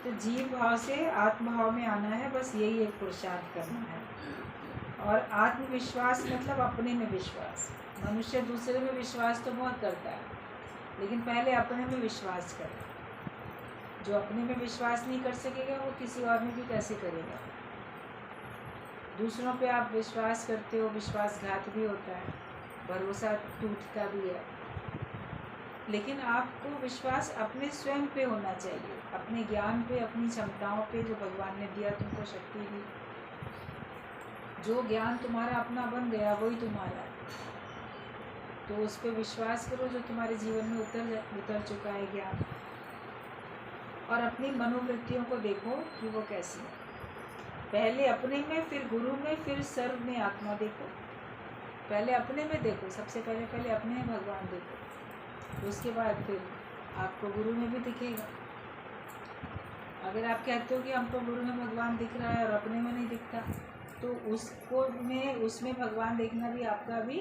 तो जीव भाव से आत्म भाव में आना है, बस यही एक पुरुषार्थ करना है। और आत्मविश्वास मतलब अपने में विश्वास। मनुष्य दूसरे में विश्वास तो बहुत करता है, लेकिन पहले अपने में विश्वास करे। जो अपने में विश्वास नहीं कर सकेगा वो किसी और में भी कैसे करेगा। दूसरों पे आप विश्वास करते हो, विश्वासघात भी होता है, भरोसा टूटता भी है। लेकिन आपको विश्वास अपने स्वयं पे होना चाहिए, अपने ज्ञान पे, अपनी क्षमताओं पे, जो भगवान ने दिया तुमको शक्ति दी। जो ज्ञान तुम्हारा अपना बन गया वही तुम्हारा है, तो उस पर विश्वास करो जो तुम्हारे जीवन में उतर चुका है ज्ञान। और अपनी मनोवृत्तियों को देखो कि वो कैसी है। पहले अपने में, फिर गुरु में, फिर सर्व में आत्मा देखो। पहले अपने में देखो, सबसे पहले अपने में भगवान देखो, उसके बाद फिर आपको गुरु में भी दिखेगा। अगर आप कहते हो कि हमको गुरु में भगवान दिख रहा है और अपने में नहीं दिखता, तो उसमें भगवान देखना भी आपका भी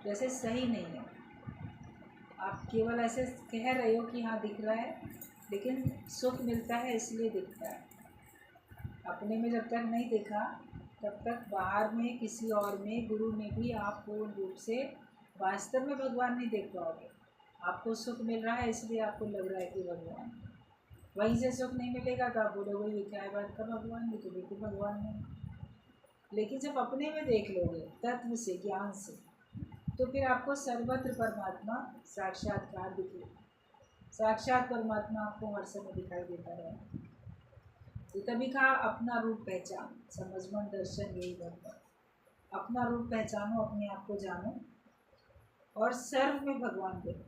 जैसे सही नहीं है। आप केवल ऐसे कह रहे हो कि हाँ दिख रहा है, लेकिन सुख मिलता है इसलिए दिखता है। अपने में जब तक नहीं देखा, तब तक बाहर में, किसी और में, गुरु में भी आप पूर्ण रूप से वास्तव में भगवान नहीं देख पाओगे। आपको सुख मिल रहा है इसलिए आपको लग रहा है कि भगवान, वहीं से सुख नहीं मिलेगा तो आप बोलोगे ये क्या है बात का, भगवान नहीं, तो बिल्कुल भगवान नहीं। लेकिन जब अपने में देख लोगे तत्व से, ज्ञान से, तो फिर आपको सर्वत्र परमात्मा साक्षात्कार दिखेगा। साक्षात परमात्मा आपको हर समय दिखाई देता है। तो तभी कहा अपना रूप पहचान, समझमन दर्शन यही बनता है। अपना रूप पहचानो, अपने आप को जानो और सर्व में भगवान देखो।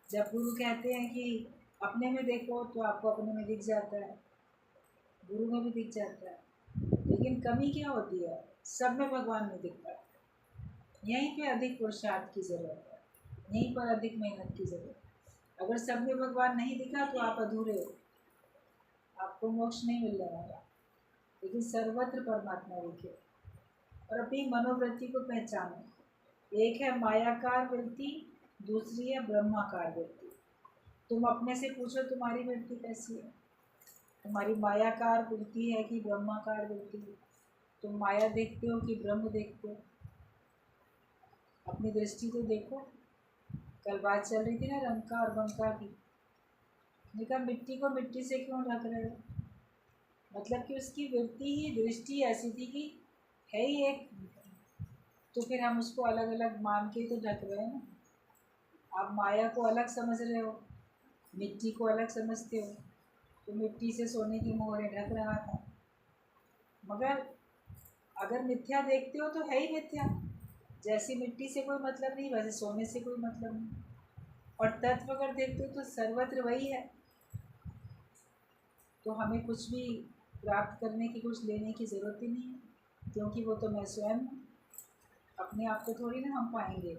जब गुरु कहते हैं कि अपने में देखो, तो आपको अपने में दिख जाता है, गुरु में भी दिख जाता है। लेकिन कमी क्या होती है, सब में भगवान नहीं दिखता। यहीं पे अधिक पुरुषार्थ की ज़रूरत है, यहीं पर अधिक मेहनत की ज़रूरत है। अगर सब में भगवान नहीं दिखा तो आप अधूरे हो, आपको मोक्ष नहीं मिलने वाला। लेकिन सर्वत्र परमात्मा दिखे। और अपनी मनोवृत्ति को पहचानो। एक है मायाकार वृत्ति, दूसरी है ब्रह्माकार वृत्ति। तुम अपने से पूछो तुम्हारी वृत्ति कैसी है, तुम्हारी मायाकार वृत्ति है कि ब्रह्माकार वृत्ति? तुम माया देखते हो कि ब्रह्म देखते हो? अपनी दृष्टि तो देखो। कल बात चल रही थी ना रंका और बंका की। देखा मिट्टी को मिट्टी से क्यों ढक रहे हो? मतलब कि उसकी वृत्ति ही, दृष्टि ऐसी थी कि है ही एक, तो फिर हम उसको अलग अलग मान के तो ढक रहे हैं ना। आप माया को अलग समझ रहे हो, मिट्टी को अलग समझते हो, तो मिट्टी से सोने की मोहरें ढक रहा था। मगर अगर मिथ्या देखते हो तो है ही मिथ्या। जैसी मिट्टी से कोई मतलब नहीं, वैसे सोने से कोई मतलब नहीं। और तत्व अगर देखते हो तो सर्वत्र वही है। तो हमें कुछ भी प्राप्त करने की, कुछ लेने की ज़रूरत ही नहीं है, क्योंकि वो तो मैं स्वयं हूँ। अपने आप को थोड़ी ना हम पाएंगे।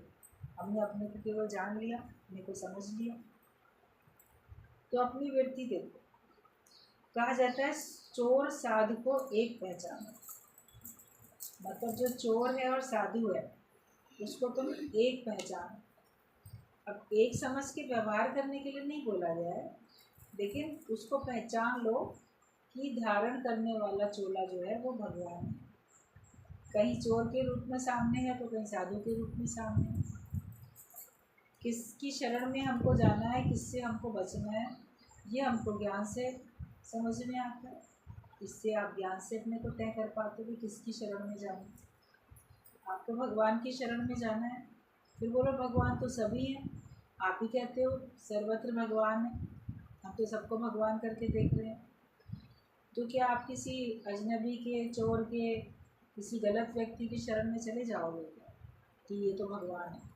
हमने अपने को केवल जान लिया, अपने को समझ लिया। तो अपनी वृत्ति देखो। कहा जाता है चोर साधु को एक पहचानो। मतलब जो चोर है और साधु है उसको तुम एक पहचानो। अब एक समझ के व्यवहार करने के लिए नहीं बोला गया है, लेकिन उसको पहचान लो कि धारण करने वाला चोला जो है वो भगवान है। कहीं चोर के रूप में सामने है तो कहीं साधु के रूप में सामने है। किसकी शरण में हमको जाना है, किससे हमको बचना है, ये हमको ज्ञान से समझ में आता है। इससे आप ज्ञान से अपने को तय कर पाते हो कि किसकी शरण में जाना है। आपको भगवान की शरण में जाना है। फिर बोलो भगवान तो सभी हैं, आप ही कहते हो सर्वत्र भगवान है, हम तो सबको भगवान करके देख रहे हैं। तो क्या आप किसी अजनबी के, चोर के, किसी गलत व्यक्ति की शरण में चले जाओगे क्या कि ये तो भगवान है?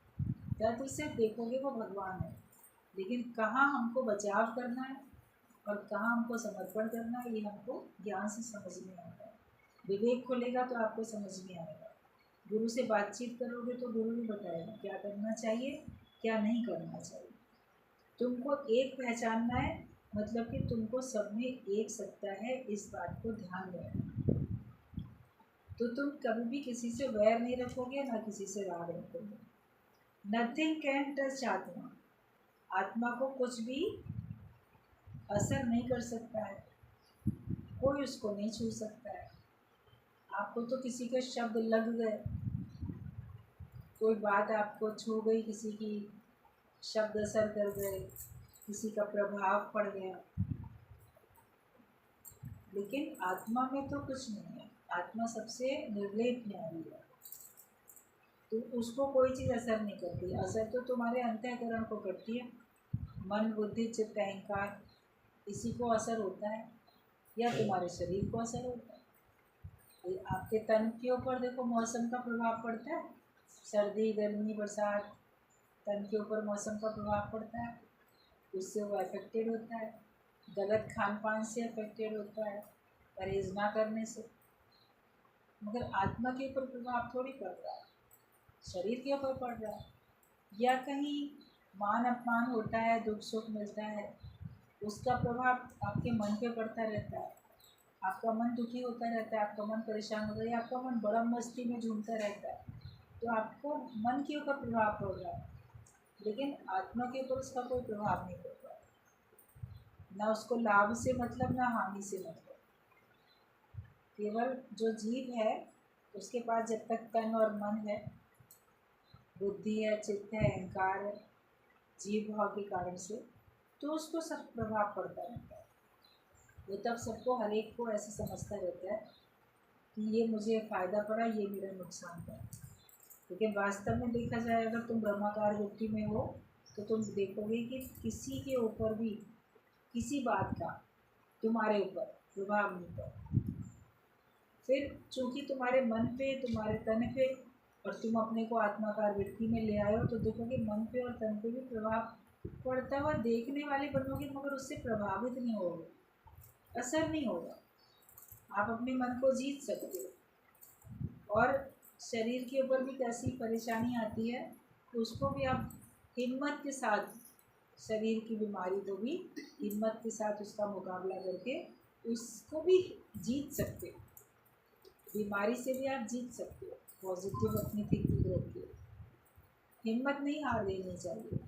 तत्व से देखोगे वो भगवान है, लेकिन कहाँ हमको बचाव करना है और कहाँ हमको समर्पण करना है, ये हमको ज्ञान से समझ में आता है। विवेक खुलेगा तो आपको समझ में आएगा। गुरु से बातचीत करोगे तो गुरु भी बताएगा क्या करना चाहिए, क्या नहीं करना चाहिए। तुमको एक पहचानना है, मतलब कि तुमको सब में एक सत्ता है, इस बात को ध्यान में रखना। तो तुम कभी भी किसी से वैर नहीं रखोगे, ना किसी से राग रखोगे। नथिंग कैन टच आत्मा। आत्मा को कुछ भी असर नहीं कर सकता है, कोई उसको नहीं छू सकता है। आपको तो किसी के शब्द लग गए, कोई बात आपको छू गई, किसी की शब्द असर कर गए, किसी का प्रभाव पड़ गया, लेकिन आत्मा में तो कुछ नहीं है। आत्मा सबसे निर्लेप न्यारी है, तो उसको कोई चीज़ असर नहीं करती। असर तो तुम्हारे अंतःकरण को करती है, मन बुद्धि चित्त अहंकार, इसी को असर होता है, या तुम्हारे शरीर को असर होता है। ये आपके तन के ऊपर देखो मौसम का प्रभाव पड़ता है, सर्दी गर्मी बरसात, तन के ऊपर मौसम का प्रभाव पड़ता है, उससे वो अफेक्टेड होता है। गलत खान पान से अफेक्टेड होता है, परहेज ना करने से। मगर आत्मा के ऊपर प्रभाव थोड़ी पड़ रहा है, शरीर के ऊपर पड़ रहा है। या कहीं मान अपमान होता है, दुख सुख मिलता है, उसका प्रभाव आपके मन पे पड़ता रहता है। आपका मन दुखी होता रहता है, आपका मन परेशान होता है, या आपका मन बड़ा मस्ती में झूमता रहता है, तो आपको मन के ऊपर प्रभाव पड़ रहा है, लेकिन आत्मा के ऊपर उसका कोई प्रभाव नहीं पड़ रहा है। ना उसको लाभ से मतलब, ना हानि से मतलब। केवल जो जीव है उसके पास जब तक तन और मन है, बुद्धि है, चित्त है, अहंकार है, जीव भाव के कारण से, तो उसको सब प्रभाव पड़ता रहता है। वो तब सबको, हर एक को ऐसे समझता रहता है कि ये मुझे फ़ायदा पड़ा, ये मेरा नुकसान पड़ा। लेकिन वास्तव में देखा जाए, अगर तुम ब्रह्माकार वृत्ति में हो तो तुम देखोगे कि किसी के ऊपर भी किसी बात का तुम्हारे ऊपर प्रभाव नहीं पड़ा। फिर चूंकि तुम्हारे मन पे, तुम्हारे तन पे, और तुम अपने को आत्माकार वृत्ति में ले आए हो, तो देखोगे मन पे और तन पे भी प्रभाव पड़ता हुआ देखने वाले बनोगे, मगर उससे प्रभावित नहीं होगे, असर नहीं होगा। आप अपने मन को जीत सकते हो। और शरीर के ऊपर भी कैसी परेशानी आती है, तो उसको भी आप हिम्मत के साथ, शरीर की बीमारी को भी हिम्मत के साथ उसका मुकाबला करके उसको भी जीत सकते हो। बीमारी से भी आप जीत सकते हो, पॉजिटिव अपनी थिंकिंग रख के। हिम्मत नहीं हार देनी चाहिए।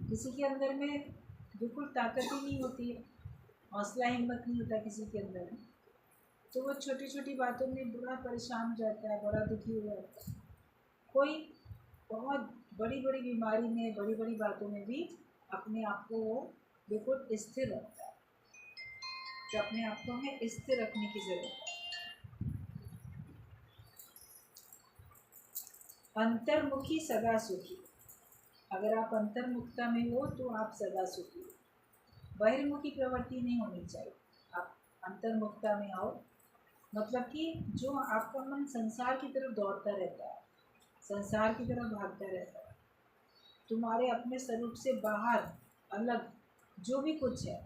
किसी के अंदर में बिल्कुल ताकत ही नहीं होती है, हौसला हिम्मत नहीं होता किसी के अंदर में, तो वो छोटी छोटी बातों में बड़ा परेशान हो जाता है, बड़ा दुखी हो जाता है। कोई बहुत बड़ी बड़ी बीमारी में, बड़ी बड़ी बातों में भी अपने आप को वो बिल्कुल स्थिर रखता है। तो अपने आप को हमें स्थिर रखने की ज़रूरत है। अंतर्मुखी सदा सुखी। अगर आप अंतर्मुखता में हो तो आप सदा सुखी हो, बहिर्मुखी प्रवृत्ति नहीं होनी चाहिए। आप अंतर्मुखता में आओ, मतलब कि जो आपका मन संसार की तरफ दौड़ता रहता है, संसार की तरफ भागता रहता है, तुम्हारे अपने स्वरूप से बाहर अलग जो भी कुछ है,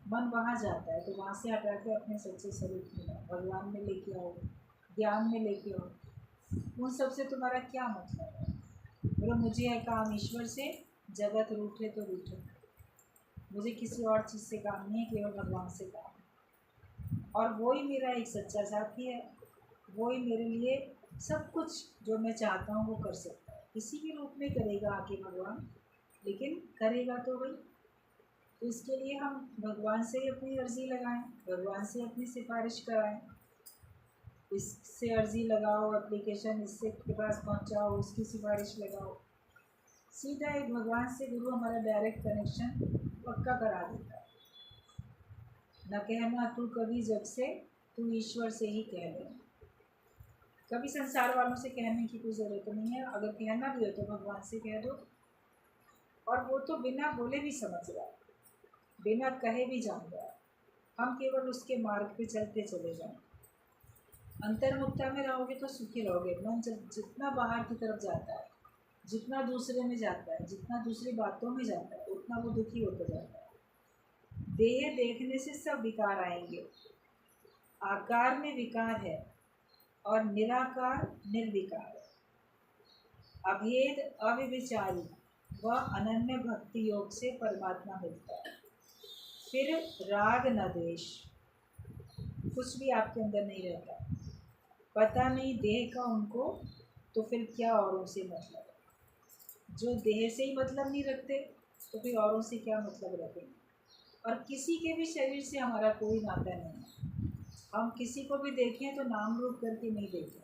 मन वहाँ जाता है, तो वहाँ से हटा के अपने सच्चे स्वरूप में लाओ, भगवान में लेके आओ, ज्ञान में लेके आओ। उन सब से तुम्हारा क्या मतलब है? बोलो मुझे है काम ईश्वर से, जगत रूठे तो रूठे, मुझे किसी और चीज़ से काम नहीं है, केवल भगवान से काम है। और वो ही मेरा एक सच्चा साथी है, वो ही मेरे लिए सब कुछ जो मैं चाहता हूँ वो कर सकता है। किसी भी रूप में करेगा आके भगवान, लेकिन करेगा तो वही। तो इसके लिए हम भगवान से ही अपनी अर्जी लगाएं, भगवान से अपनी सिफारिश कराएं। इससे अर्जी लगाओ, एप्लीकेशन इससे के पास पहुंचाओ, उसकी सिफारिश लगाओ, सीधा एक भगवान से गुरु हमारा डायरेक्ट कनेक्शन पक्का करा देता है। न कहना तू कभी जग से, तू ईश्वर से ही कह ले। कभी संसार वालों से कहने की कोई ज़रूरत नहीं है। अगर कहना भी हो तो भगवान से कह दो, और वो तो बिना बोले भी समझ रहा है, बिना कहे भी जान रहा है। हम केवल उसके मार्ग पे चलते चले जाएं। अंतर्मुखता में रहोगे तो सुखी रहोगे। मन जितना बाहर की तरफ जाता है, जितना दूसरे में जाता है, जितना दूसरी बातों में जाता है, उतना वो दुखी होता जाता है। देह देखने से सब विकार आएंगे। आकार में विकार है और निराकार निर्विकार है। अभेद अविचारी व अनन्य भक्ति योग से परमात्मा मिलता है। फिर राग न द्वेष, कुछ भी आपके अंदर नहीं रहता। पता नहीं देह का उनको, तो फिर क्या औरों से मतलब है। जो देह से ही मतलब नहीं रखते, तो फिर औरों से क्या मतलब रखेंगे। और किसी के भी शरीर से हमारा कोई नाता नहीं है। हम किसी को भी देखें तो नाम रूप करके नहीं देखें,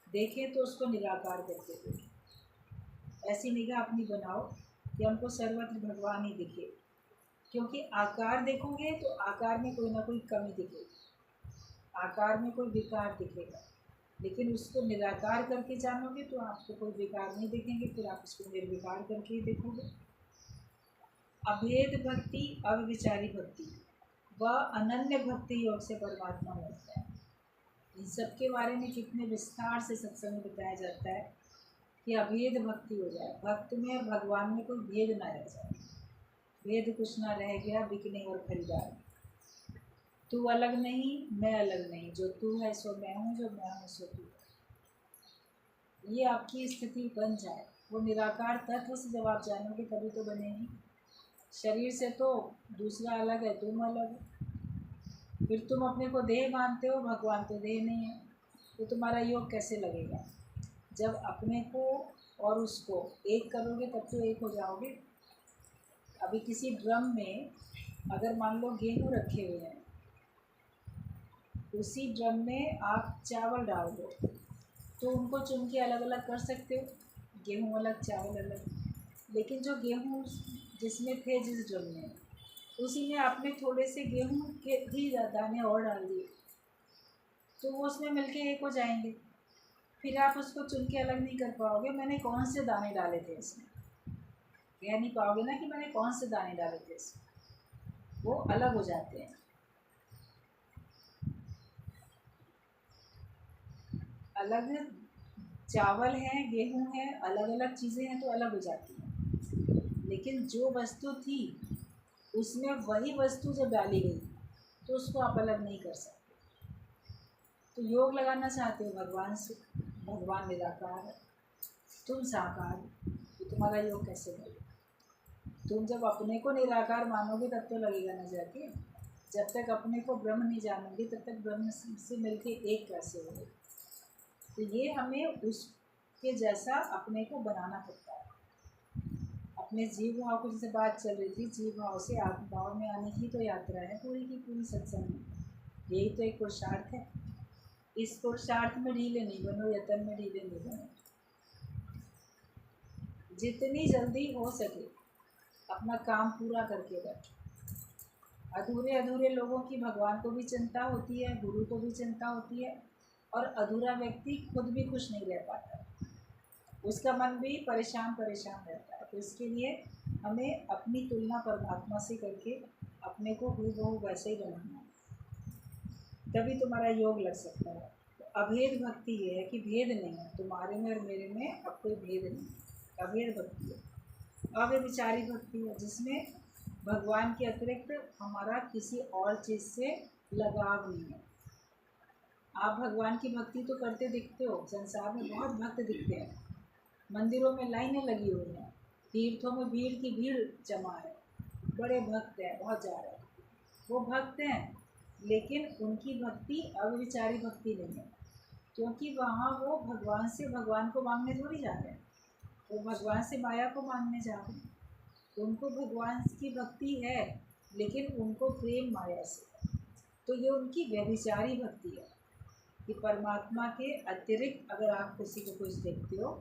देखें तो उसको निराकार करके देखें। ऐसी निगाह अपनी बनाओ कि हमको सर्वत्र भगवान ही दिखे, क्योंकि आकार देखोगे तो आकार में कोई ना कोई कमी दिखेगी, आकार में कोई विकार दिखेगा, लेकिन उसको निराकार करके जानोगे तो आपको कोई विकार नहीं दिखेंगे, फिर आप उसको निर्विकार करके ही देखोगे। अभेद भक्ति, अविचारी भक्ति व अनन्य भक्ति योग से परमात्मा मिलता है। इन सब के बारे में कितने विस्तार से सत्संग में बताया जाता है कि अभेद भक्ति हो जाए, भक्त में और भगवान में कोई भेद ना रह जाए, भेद कुछ ना रह गया बिकने और खरीदार। तू अलग नहीं, मैं अलग नहीं, जो तू है सो मैं हूँ, जो मैं हूँ सो तू है। ये आपकी स्थिति बन जाए, वो निराकार तत्व से जब आप जानोगे तभी तो बनेगी। शरीर से तो दूसरा अलग है, तुम अलग हो। फिर तुम अपने को देह मानते हो, भगवान तो देह नहीं है, तो तुम्हारा योग कैसे लगेगा? जब अपने को और उसको एक करोगे तब तो एक हो जाओगे। अभी किसी ड्रम में अगर मान लो गेहूँ रखे हुए हैं, उसी ड्रम में आप चावल डाल दो तो उनको चुन के अलग अलग कर सकते हो, गेहूँ अलग चावल अलग। लेकिन जो गेहूँ जिसमें थे जिस ड्रम में, उसी में आपने थोड़े से गेहूँ के भी दाने और डाल दिए तो वो उसमें मिलके एक हो जाएंगे। फिर आप उसको चुन के अलग नहीं कर पाओगे, मैंने कौन से दाने डाले थे इसमें, कह नहीं पाओगे ना कि मैंने कौन से दाने डाले थे इसमें, वो अलग हो जाते हैं। अलग चावल है, गेहूँ है, अलग अलग चीज़ें हैं तो अलग हो जाती हैं। लेकिन जो वस्तु थी उसमें वही वस्तु जब डाली गई तो उसको आप अलग नहीं कर सकते। तो योग लगाना चाहते हो भगवान से, भगवान निराकार है, तुम साकार, तो तुम्हारा योग कैसे लगेगा? तुम जब अपने को निराकार मानोगे तब तो लगेगा ना जाके। जब तक अपने को ब्रह्म नहीं जानोगे तब तक ब्रह्म से मिलके एक कैसे होगा? तो ये हमें उसके जैसा अपने को बनाना पड़ता है। अपने जीव भाव को, जैसे बात चल रही थी, जीव भाव से आत्म भाव में आने की तो यात्रा है पूरी की पूरी सत्संग में। यही तो एक पुरुषार्थ है। इस पुरुषार्थ में ढीले नहीं बनो, यतन में ढीले नहीं बनो। जितनी जल्दी हो सके अपना काम पूरा करके रखें। अधूरे अधूरे लोगों की भगवान को भी चिंता होती है, गुरु को भी चिंता होती है, और अधूरा व्यक्ति खुद भी खुश नहीं रह पाता, उसका मन भी परेशान परेशान रहता है। तो इसके लिए हमें अपनी तुलना परमात्मा से करके अपने को हूबहू वैसे ही बनाना है, तभी तुम्हारा योग लग सकता है। तो अभेद भक्ति ये है कि भेद नहीं है तुम्हारे में और मेरे में, अब कोई भेद नहीं, अभेद भक्ति है। अव्यभिचारी भक्ति है जिसमें भगवान के अतिरिक्त हमारा किसी और चीज़ से लगाव नहीं है। आप भगवान की भक्ति तो करते दिखते हो, संसार में बहुत भक्त दिखते हैं, मंदिरों में लाइनें लगी हुई हैं, तीर्थों में भीड़ की भीड़ जमा है, बड़े भक्त हैं, बहुत जा रहे हैं, वो भक्त हैं, लेकिन उनकी भक्ति अव्यभिचारी भक्ति नहीं है, क्योंकि वहाँ वो भगवान से भगवान को मांगने थोड़ी जा रहे हैं, वो भगवान से माया को मांगने जा रहे हैं। उनको भगवान की भक्ति है लेकिन उनको प्रेम माया से, तो ये उनकी व्यभिचारी भक्ति है कि परमात्मा के अतिरिक्त अगर आप किसी को कुछ देखते हो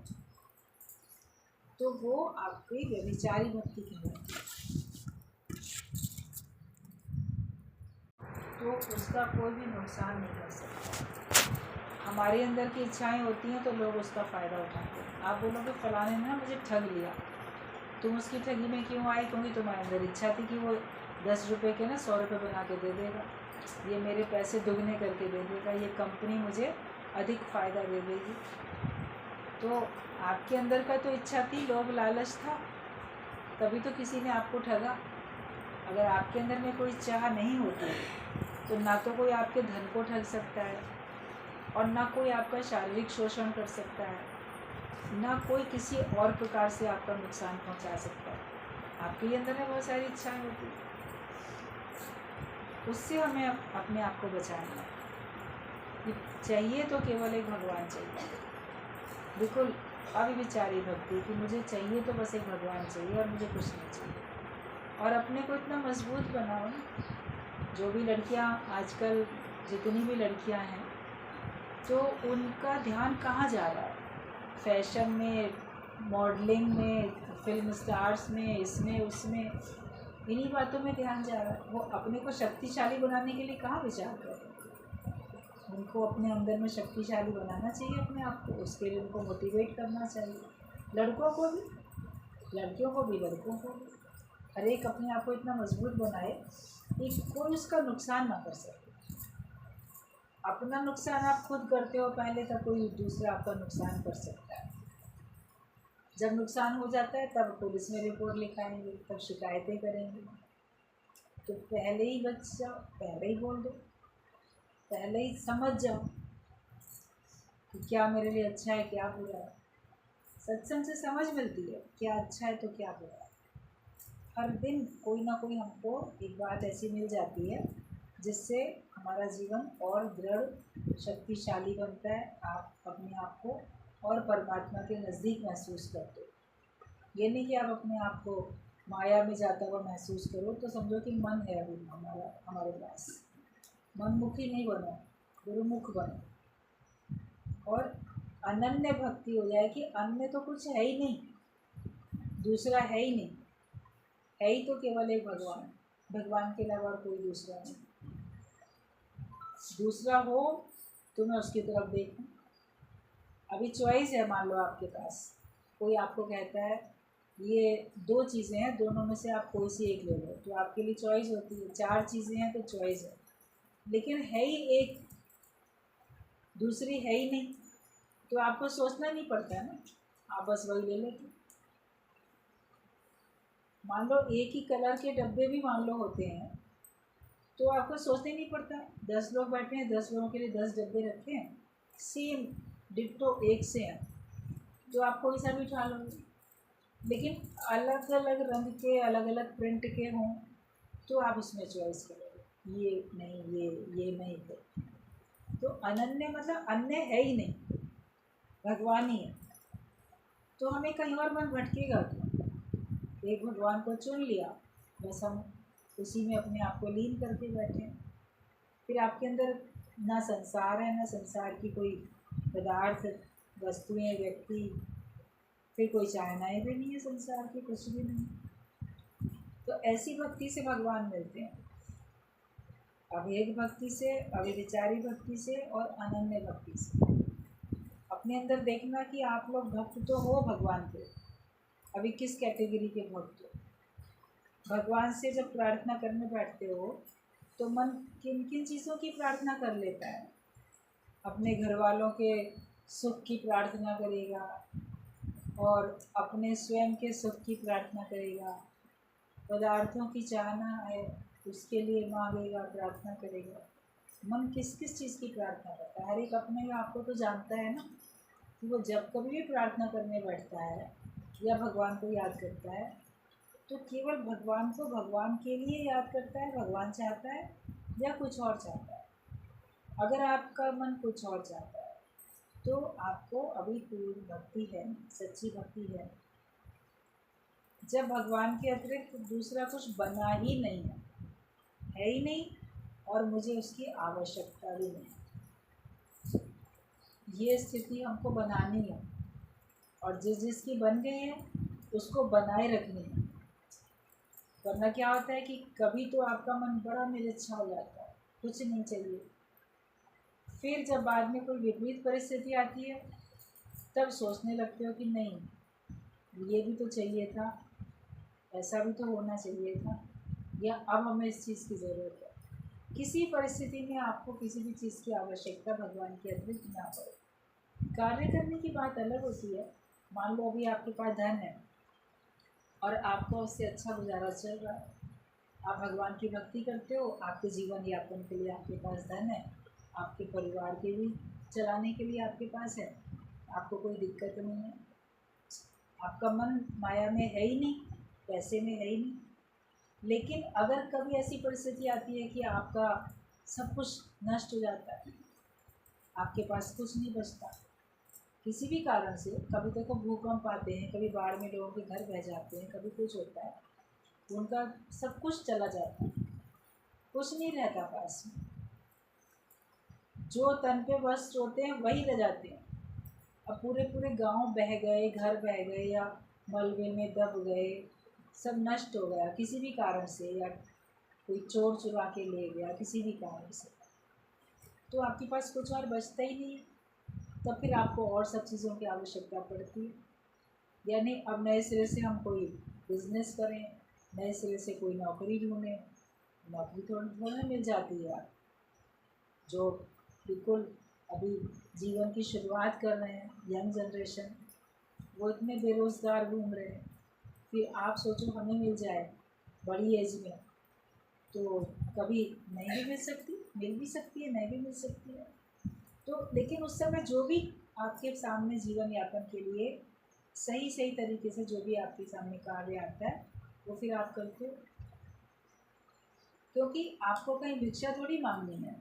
तो वो आपकी व्यभिचारी भक्ति कहलाती है। तो उसका कोई भी नुकसान नहीं कर सकता। हमारे अंदर की इच्छाएं होती हैं तो लोग उसका फ़ायदा उठाते हैं। आप बोलोगे फलाने ने ना मुझे ठग लिया, तुम उसकी ठगी में क्यों आई? क्योंकि तुम्हारे अंदर इच्छा थी कि वो 10 रुपये के ना 100 रुपये बना के दे देगा, ये मेरे पैसे दुगने करके दे देगा, ये कंपनी मुझे अधिक फ़ायदा दे देगी। तो आपके अंदर का तो इच्छा थी, लोभ लालच था, तभी तो किसी ने आपको ठगा। अगर आपके अंदर में कोई चाह नहीं होती तो ना तो कोई आपके धन को ठग सकता है और ना कोई आपका शारीरिक शोषण कर सकता है, ना कोई किसी और प्रकार से आपका नुकसान पहुंचा सकता है। आपके अंदर में बहुत सारी इच्छाएं होती हैं, उससे हमें अपने आप को बचाना है। चाहिए तो केवल एक भगवान चाहिए, बिल्कुल अविचारी भक्ति कि मुझे चाहिए तो बस एक भगवान चाहिए और मुझे कुछ नहीं चाहिए। और अपने को इतना मजबूत बनाओ ना। जो भी लड़कियां आजकल, जितनी भी लड़कियां हैं, तो उनका ध्यान कहाँ जा रहा है? फैशन में, मॉडलिंग में, फिल्म स्टार्स में, इसमें उसमें, इन्हीं बातों में ध्यान जा रहा है। वो अपने को शक्तिशाली बनाने के लिए कहाँ विचार कर रहे हैं? उनको अपने अंदर में शक्तिशाली बनाना चाहिए अपने आप को, उसके लिए उनको मोटिवेट करना चाहिए। लड़कों को भी, लड़कियों को भी, लड़कों को भी, हर एक अपने आप को इतना मजबूत बनाए कि कोई उसका नुकसान ना कर सके। अपना नुकसान आप खुद करते हो पहले, तब कोई दूसरा आपका नुकसान कर सकता है। जब नुकसान हो जाता है तब पुलिस में रिपोर्ट लिखाएंगे, तब शिकायतें करेंगे। तो पहले ही बच जाओ, पहले ही बोल दो, पहले ही समझ जाओ कि क्या मेरे लिए अच्छा है, क्या बुरा है। सत्संग से समझ मिलती है क्या अच्छा है तो क्या बुरा है। हर दिन कोई ना कोई हमको एक बात ऐसी मिल जाती है जिससे हमारा जीवन और दृढ़ शक्तिशाली बनता है। आप अपने आप को और परमात्मा के नज़दीक महसूस करते हो। ये नहीं कि आप अपने आप को माया में जाता हुआ महसूस करो। तो समझो कि मन है अभी हमारे पास, मनमुखी नहीं बनो, गुरुमुख बनो। और अनन्य भक्ति हो जाए कि अन्य तो कुछ है ही नहीं, दूसरा है ही नहीं, है ही तो केवल एक भगवान, भगवान के अलावा कोई दूसरा नहीं। दूसरा हो तो मैं उसकी तरफ देखूं। अभी चॉइस है, मान लो आपके पास कोई आपको कहता है ये दो चीज़ें हैं, दोनों में से आप कोई सी एक ले लो, तो आपके लिए चॉइस होती है। चार चीज़ें हैं तो चॉइस है, लेकिन है ही एक, दूसरी है ही नहीं, तो आपको सोचना नहीं पड़ता है ना, आप बस वही ले लेते। मान लो एक ही कलर के डब्बे भी मान लो होते हैं, तो आपको सोचना ही नहीं पड़ता। 10 लोग बैठे हैं, 10 लोगों के लिए 10 डब्बे रखे हैं, सेम डिट्टो एक से हैं, तो आप कोई सा भी उठा लोगे। लेकिन अलग अलग रंग के, अलग अलग प्रिंट के हों तो आप उसमें चॉइस करोगे, ये नहीं, ये नहीं। तो अनन्य मतलब अन्य है ही नहीं, भगवान ही है। तो हमें कहीं और मन भटकेगा क्यों? एक भगवान को चुन लिया, बस हम उसी में अपने आप को लीन करके बैठे। फिर आपके अंदर ना संसार है, ना संसार की कोई पदार्थ, वस्तुएं, व्यक्ति, फिर कोई चाहनाएँ भी नहीं है संसार की, कुछ भी नहीं। तो ऐसी भक्ति से भगवान मिलते हैं, अभेद भक्ति से, अविचारी भक्ति से और अनन्य भक्ति से। अपने अंदर देखना कि आप लोग भक्त तो हो भगवान के, अभी किस कैटेगरी के भक्त हो। भगवान से जब प्रार्थना करने बैठते हो तो मन किन किन चीज़ों की प्रार्थना कर लेता है? अपने घर वालों के सुख की प्रार्थना करेगा, और अपने स्वयं के सुख की प्रार्थना करेगा। पदार्थों की चाहना है उसके लिए मांगेगा, प्रार्थना करेगा। मन किस किस चीज़ की प्रार्थना करता है? हर एक अपने आप को तो जानता है ना, कि वो जब कभी भी प्रार्थना करने बैठता है या भगवान को याद करता है तो केवल भगवान को भगवान के लिए याद करता है, भगवान चाहता है या कुछ और चाहता है। अगर आपका मन कुछ और चाहता है तो आपको अभी पूरी भक्ति है, सच्ची भक्ति है। जब भगवान के अतिरिक्त दूसरा कुछ बना ही नहीं है ही नहीं, और मुझे उसकी आवश्यकता भी नहीं, ये स्थिति हमको बनानी है। और जिसकी बन गई है उसको बनाए रखनी है। वरना क्या होता है कि कभी तो आपका मन बड़ा निरच्छा हो जाता है, कुछ नहीं चाहिए। फिर जब बाद में कोई विपरीत परिस्थिति आती है तब सोचने लगते हो कि नहीं, ये भी तो चाहिए था, ऐसा भी तो होना चाहिए था, या अब हमें इस चीज़ की ज़रूरत है। किसी परिस्थिति में आपको किसी भी चीज़ की आवश्यकता भगवान के अतिरिक्त ना पड़े। कार्य करने की बात अलग होती है। मान लो अभी आपके पास धन है और आपको उससे अच्छा गुजारा चल रहा है, आप भगवान की भक्ति करते हो, आपके जीवन यापन के लिए आपके पास धन है, आपके परिवार के भी चलाने के लिए आपके पास है, आपको कोई दिक्कत नहीं है, आपका मन माया में है ही नहीं, पैसे में है ही नहीं। लेकिन अगर कभी ऐसी परिस्थिति आती है कि आपका सब कुछ नष्ट हो जाता है, आपके पास कुछ नहीं बचता किसी भी कारण से, कभी देखो भूकंप आते हैं, कभी बाढ़ में लोगों के घर बह जाते हैं, कभी कुछ होता है, उनका सब कुछ चला जाता है, कुछ नहीं रहता पास में। जो तन पे वस्त्र होते हैं वही रह जाते हैं। अब पूरे पूरे गांव बह गए, घर बह गए या मलबे में दब गए, सब नष्ट हो गया किसी भी कारण से, या कोई चोर चुरा के ले गया किसी भी कारण से, तो आपके पास कुछ और बचता ही नहीं। तब फिर आपको और सब चीज़ों की आवश्यकता पड़ती है। यानी अब नए सिरे से हम कोई बिजनेस करें, नए सिरे से कोई नौकरी ढूंढें, नौकरी थोड़ा मिल जाती है। आप जो बिल्कुल अभी जीवन की शुरुआत कर रहे हैं, यंग जनरेशन, वो इतने बेरोज़गार घूम रहे हैं। फिर आप सोचो हमें मिल जाए बड़ी एज में, तो कभी नहीं भी मिल सकती, मिल भी सकती है, नहीं भी मिल सकती है। तो लेकिन उस समय जो भी आपके सामने जीवन यापन के लिए सही सही तरीके से जो भी आपके सामने कार्य आता है वो फिर आप करते हो, क्योंकि आपको कहीं भिक्षा थोड़ी मांगनी है,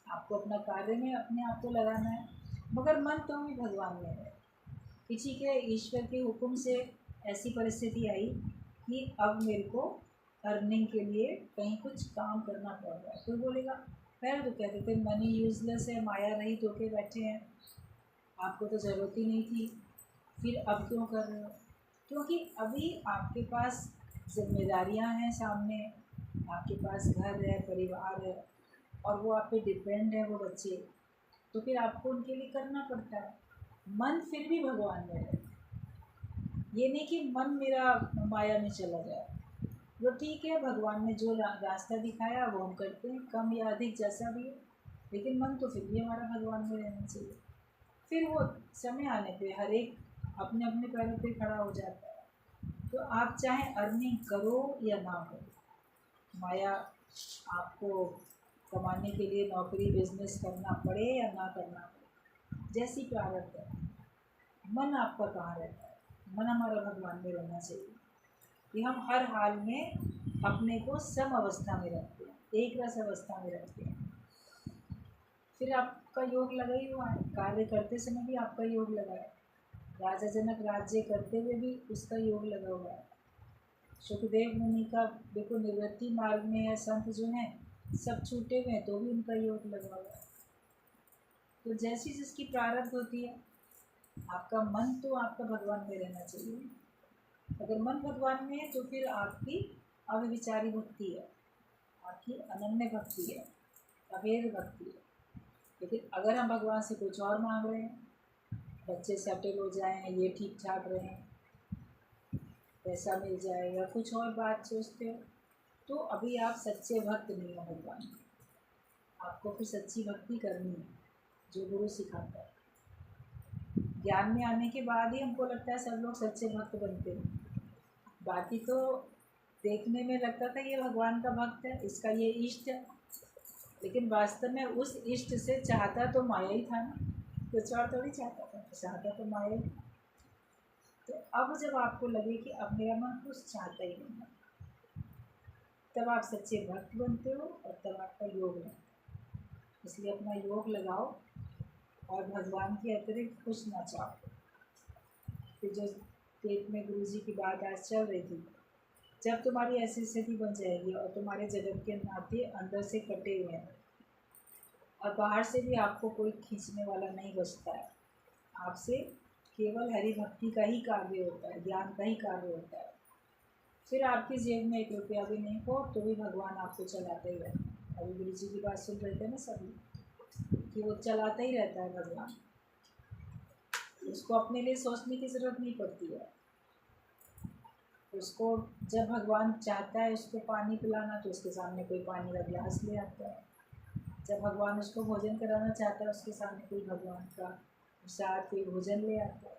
आपको अपना कार्य में अपने आप को लगाना है। मगर मन तो भी भगवान में है। किसी के ईश्वर के हुक्म से ऐसी परिस्थिति आई कि अब मेरे को अर्निंग के लिए कहीं कुछ काम करना पड़ रहा है। कोई बोलेगा पहले तो कहते थे मनी यूजलेस है, माया रहित होके बैठे हैं, आपको तो ज़रूरत ही नहीं थी, फिर अब क्यों कर रहे हो? क्योंकि अभी आपके पास जिम्मेदारियां हैं सामने, आपके पास घर है, परिवार है, और वो आप पे डिपेंड है वो बच्चे, तो फिर आपको उनके लिए करना पड़ता है। मन फिर भी भगवान में है, ये नहीं कि मन मेरा माया में चला जाए। वो ठीक है, भगवान ने जो रास्ता दिखाया वो हम करते हैं, कम या अधिक जैसा भी है, लेकिन मन तो फिर भी हमारा भगवान में रहना चाहिए। फिर वो समय आने पे हर एक अपने अपने पैरों पे खड़ा हो जाता है। तो आप चाहे अर्निंग करो या ना करो, माया आपको कमाने के लिए नौकरी बिजनेस करना पड़े या ना करना पड़े, जैसी प्रारब्ध है। मन आपका कहाँ रहता है? मन हमारा भगवान में रहना चाहिए कि हम हर हाल में अपने को सम अवस्था में रखते हैं, एक रस अवस्था में रखते हैं। फिर आपका योग लगा ही हुआ है, कार्य करते समय भी आपका योग लगा है। राजा जनक राज्य करते हुए भी उसका योग लगा हुआ है। सुखदेव मुनि का देखो निवृत्ति मार्ग में है, संत जो हैं सब छूटे हुए हैं तो भी उनका योग लगा हुआ है। तो जैसी जिसकी प्रारब्ध होती है, आपका मन तो आपका भगवान में रहना चाहिए। अगर मन भगवान में है तो फिर आपकी अव्यभिचारी भक्ति है, आपकी अनन्य भक्ति है, अभेद भक्ति है। लेकिन अगर हम भगवान से कुछ और मांग रहे हैं, बच्चे सेटल हो जाएं, ये ठीक ठाक रहें, पैसा मिल जाए या कुछ और बात सोचते हो, तो अभी आप सच्चे भक्त नहीं हो भगवान। आपको फिर सच्ची भक्ति करनी है जो गुरु सिखाता है। ज्ञान में आने के बाद ही हमको लगता है सब लोग सच्चे भक्त बनते हैं। बाकी तो देखने में लगता था ये भगवान का भक्त है, इसका ये इष्ट है, लेकिन वास्तव में उस इष्ट से चाहता तो माया ही था ना, कुछ और थोड़ी चाहता था, चाहता तो माया ही। तो अब जब आपको लगे कि अब मेरा मन कुछ चाहता ही नहीं है, तब आप सच्चे भक्त बनते हो और तब आपका योग लगता है। इसलिए अपना योग लगाओ और भगवान के अतिरिक्त कुछ ना चाहो। फिर जो पेट में गुरु जी की बात आज चल रही थी, जब तुम्हारी ऐसी स्थिति बन जाएगी और तुम्हारे जगत के नाते अंदर से कटे हुए हैं और बाहर से भी आपको कोई खींचने वाला नहीं बचता है, आपसे केवल हरि भक्ति का ही कार्य होता है, ज्ञान का ही कार्य होता है, फिर आपकी जेब में 1 रुपया भी नहीं हो तो भी भगवान आपको चलाते ही रहता है। अभी गुरु जी की बात सुन रहे थे ना सभी, कि वो चलाता ही रहता है भगवान, उसको अपने लिए सोचने की ज़रूरत नहीं पड़ती है। उसको जब भगवान चाहता है उसको पानी पिलाना तो उसके सामने कोई पानी का गिलास ले आता है, जब भगवान उसको भोजन कराना चाहता है उसके सामने कोई भगवान का प्रसाद, कोई भोजन ले आता है,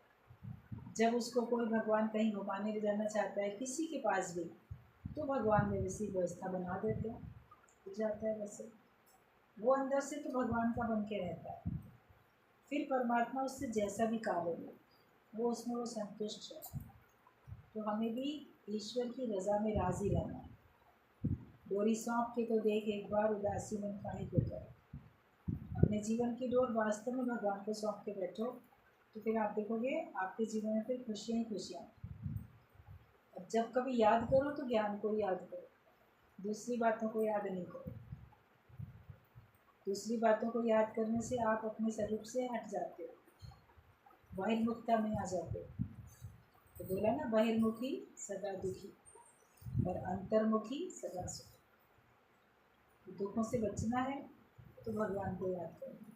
जब उसको कोई भगवान कहीं घुमाने ले जाना चाहता है किसी के पास भी, तो भगवान ने वैसी व्यवस्था बना देते हैं, हो जाता है वैसे। वो अंदर से तो भगवान का बन के रहता है, फिर परमात्मा उससे जैसा भी कार्य हो वो उसमें वो संतुष्ट है। तो हमें भी ईश्वर की रज़ा में राज़ी रहना है। डोरी सौंप के तो देख एक बार, उदासी मन काहे को कर। अपने जीवन की डोर वास्तव में भगवान को सौंप के बैठो, तो फिर आप देखोगे आपके जीवन में फिर खुशियाँ ही खुशियाँ। और जब कभी याद करो तो ज्ञान को याद करो, दूसरी बातों को याद नहीं करो। दूसरी बातों को याद करने से आप अपने स्वरूप से हट जाते हो, बहिर्मुखता में आ जाते हो। तो बोला ना, बहिर्मुखी सदा दुखी और अंतर्मुखी सदा सुखी। दुखों से बचना है तो भगवान को याद करना,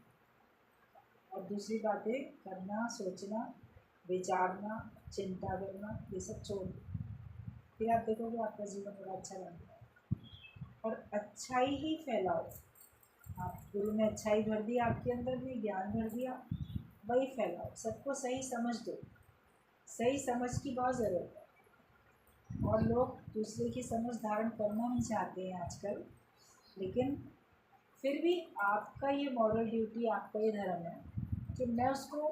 और दूसरी बातें करना, सोचना, विचारना, चिंता करना, ये सब छोड़ दो। फिर आप देखोगे आपका जीवन बड़ा अच्छा बनता है। और अच्छाई ही फैलाओ। आप गुरु ने अच्छाई भर दी आपके अंदर में, ज्ञान भर दिया, वही फैलाओ। सबको सही समझ दो। सही समझ की बहुत ज़रूरत है, और लोग दूसरे की समझ धारण करना नहीं चाहते हैं आजकल। लेकिन फिर भी आपका ये मॉरल ड्यूटी, आपका ये धर्म है कि मैं उसको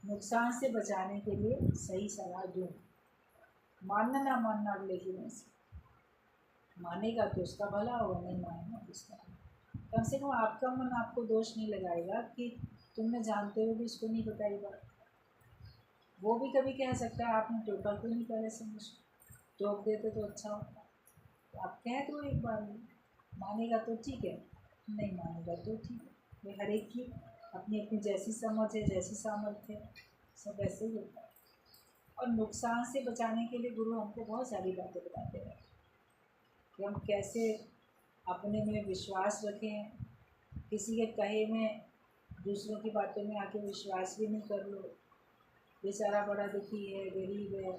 नुकसान से बचाने के लिए सही सलाह दूँ। मानना ना मानना अगले की मर्ज़ी, मानेगा तो उसका भला होगा, नहीं मानेगा तो उसका। कम से कम आपका मन आपको दोष नहीं लगाएगा कि तुमने जानते हुए भी इसको नहीं बताई बात। वो भी कभी कह सकता है आपने टोका क्यों नहीं पहले से मुझे, टोक देते तो अच्छा होता। तो आप कह दो एक बार में, मानेगा तो ठीक है, नहीं मानेगा तो ठीक है। ये हर एक की अपनी अपनी जैसी समझ है, जैसी सामर्थ्य है, सब ऐसे ही होता है। और नुकसान से बचाने के लिए गुरु हमको बहुत सारी बातें बताते हैं कि हम कैसे अपने में विश्वास रखें। किसी के कहे में, दूसरों की बातों में आके विश्वास भी नहीं कर लो। बेचारा बड़ा दुखी है, गरीब है,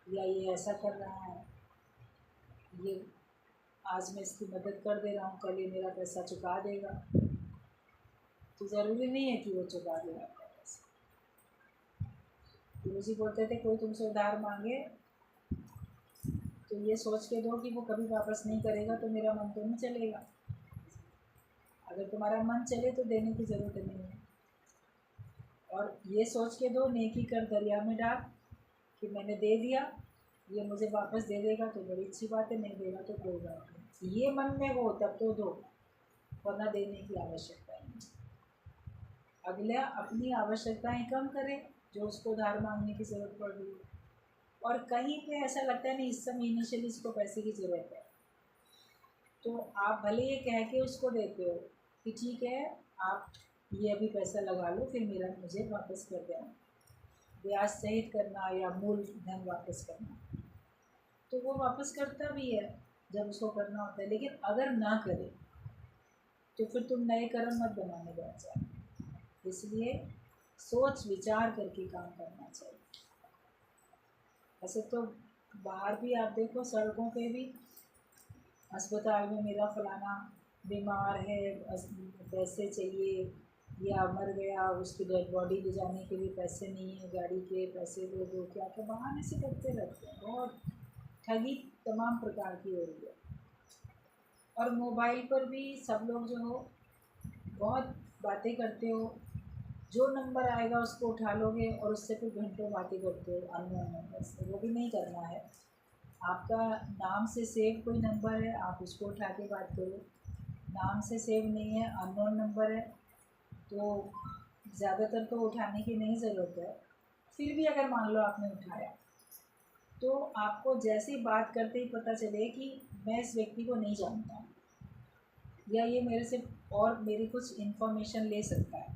या ये ऐसा कर रहा है, ये आज मैं इसकी मदद कर दे रहा हूँ, कल ये मेरा पैसा चुका देगा। तो ज़रूरी नहीं है कि वो चुका देगा आपका पैसा। गुरु जी बोलते थे कोई तुमसे उधार मांगे तो ये सोच के दो कि वो कभी वापस नहीं करेगा, तो मेरा मन तो नहीं चलेगा। अगर तुम्हारा मन चले तो देने की ज़रूरत नहीं है। और ये सोच के दो, नेकी कर दरिया में डाल, कि मैंने दे दिया, ये मुझे वापस दे देगा तो बड़ी अच्छी बात है, नहीं देगा तो कोई बात नहीं। ये मन में हो तब तो दो, वरना देने की आवश्यकता नहीं। अगला अपनी आवश्यकताएं कम करे जो उसको उधार मांगने की ज़रूरत पड़ रही है। और कहीं पे ऐसा लगता है नहीं इस समय इनिशियली इसको पैसे की ज़रूरत है, तो आप भले ये कह के उसको देते हो कि ठीक है आप ये अभी पैसा लगा लो, फिर मेरा मुझे वापस कर देना, ब्याज सहित करना या मूल धन वापस करना, तो वो वापस करता भी है जब उसको करना होता है। लेकिन अगर ना करे तो फिर तुम नए कर्म मत बनाने बैठ जाओ। इसलिए सोच विचार करके काम करना चाहिए। ऐसे तो बाहर भी आप देखो, सड़कों पे भी, अस्पताल में मेरा फलाना बीमार है, पैसे चाहिए, या मर गया, उसकी डेड बॉडी ले जाने के लिए पैसे नहीं है, गाड़ी के पैसे दे दो, क्या क्या बहाने से करते रहते हैं। बहुत ठगी तमाम प्रकार की हो रही है। और मोबाइल पर भी सब लोग जो हो बहुत बातें करते हो, जो नंबर आएगा उसको उठा लोगे और उससे फिर घंटों बातें करते हो अननोन नंबर से। वो भी नहीं करना है। आपका नाम से सेव कोई नंबर है, आप उसको उठा के बात करो। नाम से सेव नहीं है, अननोन नंबर है, तो ज़्यादातर तो उठाने की नहीं ज़रूरत है। फिर भी अगर मान लो आपने उठाया, तो आपको जैसे ही बात करते ही पता चले कि मैं इस व्यक्ति को नहीं जानता हूँ, या ये मेरे से और मेरी कुछ इन्फॉर्मेशन ले सकता है,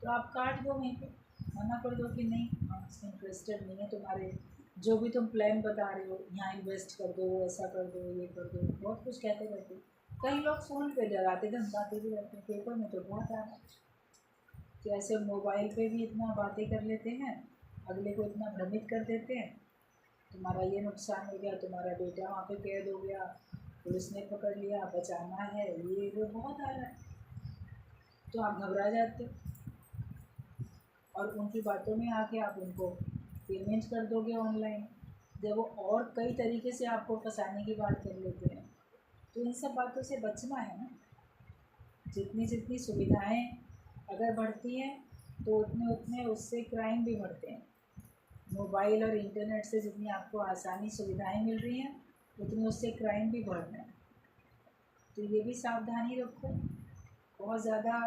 तो आप काट दो वहीं पे, मना कर दो कि नहीं हम इसमें इंटरेस्टेड नहीं है। तुम्हारे जो भी तुम प्लान बता रहे हो, यहाँ इन्वेस्ट कर दो, ऐसा कर दो, ये कर दो, बहुत कुछ कहते रहते हो। कई लोग फ़ोन पे डराते धमकाते भी रहते हैं। पेपर में तो बहुत आ रहा है कि ऐसे मोबाइल पे भी इतना बातें कर लेते हैं, अगले को इतना भ्रमित कर देते हैं, तुम्हारा ये नुकसान हो गया, तुम्हारा बेटा वहाँ पे कैद हो गया, पुलिस ने पकड़ लिया, बचाना है, ये वो बहुत आ रहा है। तो आप घबरा जाते हो और उनकी बातों में आके आप उनको पेमेंट कर दोगे ऑनलाइन, जब वो और कई तरीके से आपको फंसाने की बात कर लेते हैं। तो इन सब बातों से बचना है ना। जितनी जितनी सुविधाएं अगर बढ़ती हैं तो उतने उतने उससे क्राइम भी बढ़ते हैं। मोबाइल और इंटरनेट से जितनी आपको आसानी सुविधाएं मिल रही हैं, उतनी उससे क्राइम भी बढ़ रहे हैं। तो ये भी सावधानी रखो। बहुत ज़्यादा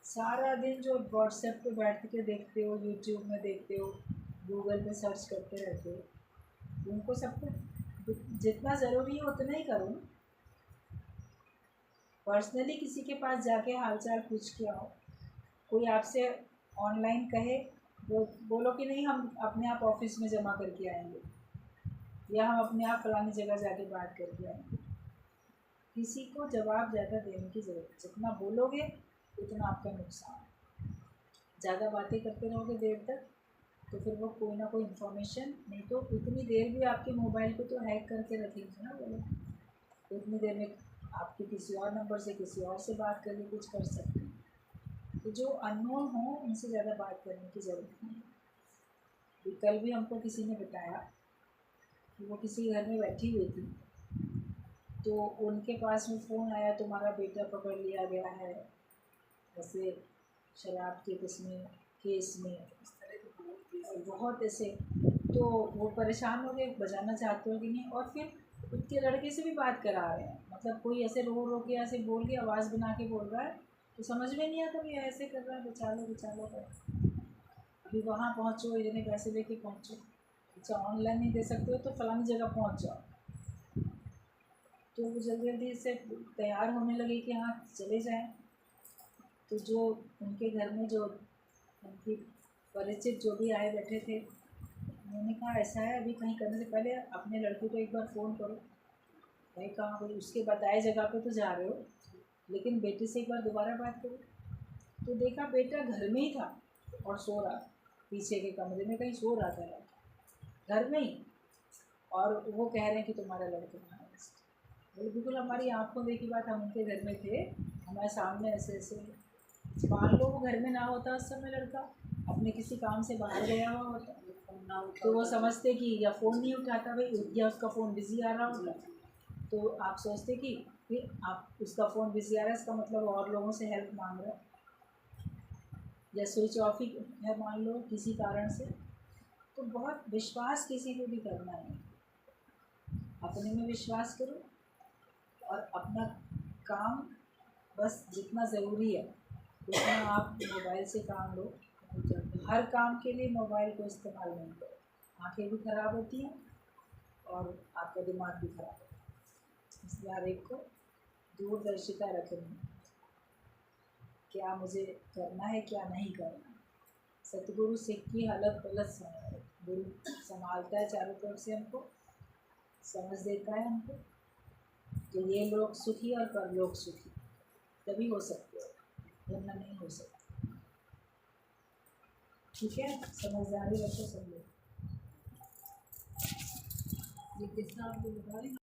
सारा दिन जो व्हाट्सएप पे बैठ के देखते हो, यूट्यूब में देखते हो, गूगल पे सर्च करते रहते हो, उनको सब कुछ जितना ज़रूरी है उतना ही करो। पर्सनली किसी के पास जाके हालचाल पूछ के आओ। कोई आपसे ऑनलाइन कहे, वो बोलो कि नहीं हम अपने आप ऑफिस में जमा करके आएंगे, या हम अपने आप फलानी जगह जाके बात करके आएंगे। किसी को जवाब ज़्यादा देने की ज़रूरत है। जितना बोलोगे उतना आपका नुकसान। ज़्यादा बातें करते रहोगे देर तक तो फिर वो कोई ना कोई इन्फॉर्मेशन, नहीं तो उतनी देर भी आपके मोबाइल को तो हैक करके रखेंगे ना वो लोग, तो उतनी देर में आपके किसी और नंबर से किसी और से बात करके कुछ कर सकते हैं। तो जो अननोन हो उनसे ज़्यादा बात करने की ज़रूरत नहीं है। कल भी हमको किसी ने बताया कि वो किसी घर में बैठी हुई थी, तो उनके पास में फ़ोन आया, तुम्हारा बेटा पकड़ लिया गया है ऐसे शराब के केस में, इस तरह के बहुत ऐसे। तो वो परेशान हो गए, बजाना चाहते हो कि नहीं, और फिर उसके लड़के से भी बात करा रहे हैं। मतलब कोई ऐसे रो रो के ऐसे बोल के आवाज़ बना के बोल रहा है, तो समझ में नहीं आता ये ऐसे कर रहा है, बचा लो बचा लो कर। अभी वहाँ पहुँचो, इतने पैसे लेके पहुँचो, अच्छा ऑनलाइन नहीं दे सकते हो तो फलानी जगह पहुँच जाओ। तो वो जल्दी जल्दी से तैयार होने लगे कि हाँ चले जाएं। तो जो उनके घर में जो उनकी परिचित जो भी आए बैठे थे, उन्होंने कहा ऐसा है, अभी कहीं करने से पहले अपने लड़के को एक बार फ़ोन करो। भाई कहाँ भाई, उसके बताए जगह पे तो जा रहे हो, लेकिन बेटे से एक बार दोबारा बात करो। तो देखा बेटा घर में ही था और सो रहा, पीछे के कमरे में कहीं सो रहा था घर में ही, और वो कह रहे हैं कि तुम्हारा लड़का कहाँ है। बोले बिल्कुल हमारी आँखों देखी बात, हम उनके घर में थे, हमारे सामने ऐसे ऐसे। मान लो वो घर में ना होता उस समय, लड़का अपने किसी काम से बाहर गया हुआ होता, तो वो समझते कि या फ़ोन नहीं उठाता भाई, या उसका फ़ोन बिज़ी आ रहा होता, तो आप सोचते कि आप उसका फ़ोन बिज़ी आ रहा है, इसका मतलब और लोगों से हेल्प मांग रहा है, या स्विच ऑफ ही है मान लो किसी कारण से। तो बहुत विश्वास किसी को भी करना है, अपने में विश्वास करो और अपना काम बस जितना ज़रूरी है उतना आप मोबाइल से काम लो। हर काम के लिए मोबाइल को इस्तेमाल नहीं करो, आंखें भी ख़राब होती हैं और आपका दिमाग भी ख़राब होता है। इसलिए हर एक को दूरदर्शिता रखनी, क्या मुझे करना है क्या नहीं करना। सतगुरु सिख की हलत पलत संभाले, गुरु संभालता है चारों तरफ से, हमको समझ देता है हमको कि ये लोग सुखी और परलोक सुखी, तभी हो सकते हो, वरना नहीं हो सकता। ठीक है, समझदारी रखो सब लोग। ये किस्सा आपको बता रही